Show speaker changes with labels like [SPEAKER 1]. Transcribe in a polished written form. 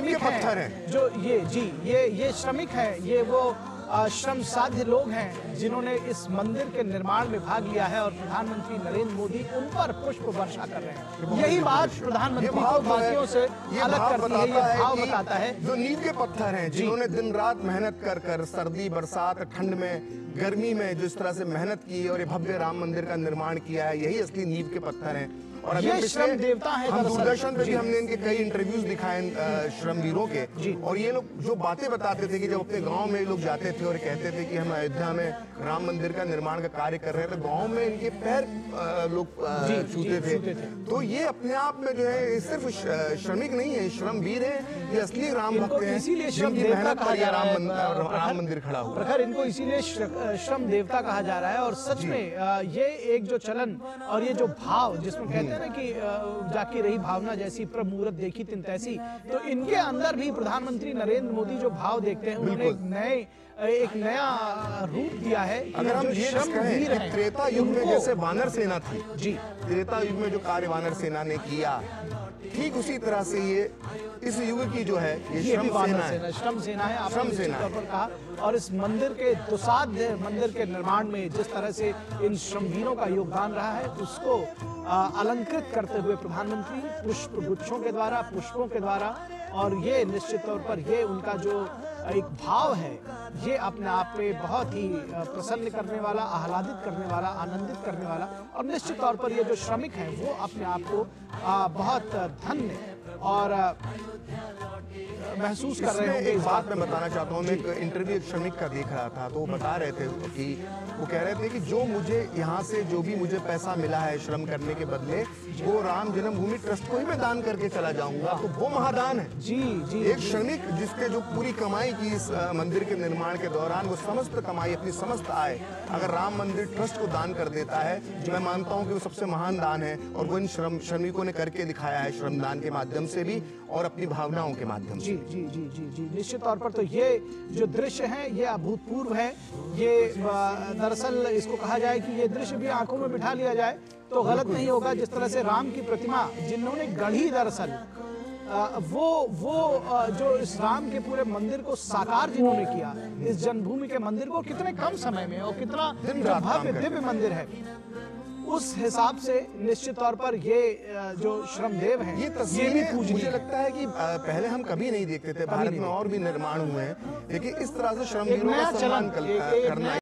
[SPEAKER 1] श्रमिक हैं, जो ये श्रमिक हैं, ये वो श्रम साध्य लोग हैं जिन्होंने इस मंदिर के निर्माण में भाग लिया है और प्रधानमंत्री नरेंद्र मोदी उन पर पुष्प वर्षा कर रहे हैं। यही बात प्रधानमंत्री को बाकियों से अलग करती है, ये भाव बताता है।
[SPEAKER 2] जो नींव के पत्थर हैं, जिन्होंने दिन रात मेहनत कर सर्दी बरसात ठंड में गर्मी में जिस तरह से मेहनत की और ये भव्य राम मंदिर का निर्माण किया है, यही असली नींव के पत्थर हैं। और अभी
[SPEAKER 1] ये श्रम देवता है।
[SPEAKER 2] हम दूरदर्शन पे भी हमने इनके कई इंटरव्यूज दिखाए श्रमवीरों के, और ये लोग जो बातें बताते थे कि जब अपने गांव में लोग जाते थे और कहते थे कि हम अयोध्या में राम मंदिर का निर्माण का कार्य कर रहे हैं, तो गांव में इनके पैर लोग छूते थे। तो ये अपने आप में जो है सिर्फ श्रमिक नहीं है, श्रमवीर है, ये असली राम भक्त हैं,
[SPEAKER 1] इसीलिए श्रम देवता कहा जा रहा है।
[SPEAKER 2] राम मंदिर खड़ा हुआ
[SPEAKER 1] प्रखर इनको इसीलिए श्रम देवता कहा जा रहा है। और सच में ये एक जो चलन और ये जो भाव जिसमें कहते हैं ना कि जाके रही भावना जैसी प्रमुहूर्त देखी तिन तैसी, तो इनके अंदर भी प्रधानमंत्री नरेंद्र मोदी जो भाव देखते हैं उन्होंने एक नया रूप दिया है।
[SPEAKER 2] अगर हम ये कहें कि त्रेता युग में जैसे वानर सेना थी, त्रेता युग में जो कार्य वानर सेना ने किया, ठीक उसी तरह से ये इस युग की जो है ये श्रम सेना है, आपने तौर पर कहा। और इस मंदिर के दुसाध्य मंदिर के निर्माण में जिस तरह से इन श्रमवीरों का योगदान रहा है, उसको अलंकृत करते हुए प्रधानमंत्री पुष्प गुच्छों के द्वारा, पुष्पों के द्वारा, और ये निश्चित तौर पर ये उनका जो एक भाव है, ये अपने आप में बहुत ही प्रसन्न करने वाला, आह्लादित करने वाला, आनंदित करने वाला। और निश्चित तौर पर ये जो श्रमिक हैं वो अपने आप को बहुत धन्य और महसूस कर रहे हैं। एक बात मैं बताना चाहता हूँ, मैं एक इंटरव्यू एक श्रमिक का देख रहा था, तो वो बता रहे थे कि वो कह रहे थे कि जो मुझे यहाँ से जो भी मुझे पैसा मिला है श्रम करने के बदले, वो राम जन्मभूमि ट्रस्ट को ही मैं दान करके चला जाऊंगा, तो वो महादान है। एक श्रमिक जिसके जो पूरी कमाई की इस मंदिर के निर्माण के दौरान, वो समस्त कमाई, अपनी समस्त आय अगर राम मंदिर ट्रस्ट को दान कर देता है, मैं मानता हूँ कि वो सबसे महान दान है। और वो इन श्रमिकों ने करके दिखाया है, श्रमदान के माध्यम से भी और अपनी भावनाओं के माध्यम से।
[SPEAKER 1] जी निश्चित तौर पर। तो ये जो दृश्य है ये अभूतपूर्व है। ये दरअसल इसको कहा जाए कि ये दृश्य भी आंखों में बिठा लिया जाए तो गलत नहीं होगा। जिस तरह से राम की प्रतिमा जिन्होंने गढ़ी, दरअसल वो जो इस राम के पूरे मंदिर को साकार जिन्होंने किया, इस जन्मभूमि के मंदिर को कितने कम समय में, और कितना भव्य दिव्य मंदिर है, उस हिसाब से निश्चित तौर पर ये जो श्रमदेव हैं,
[SPEAKER 2] ये भी पूजनीय। मुझे लगता है कि पहले हम कभी नहीं देखते थे, भारत में और भी निर्माण हुए हैं, लेकिन इस तरह से श्रमवीरों का सम्मान करना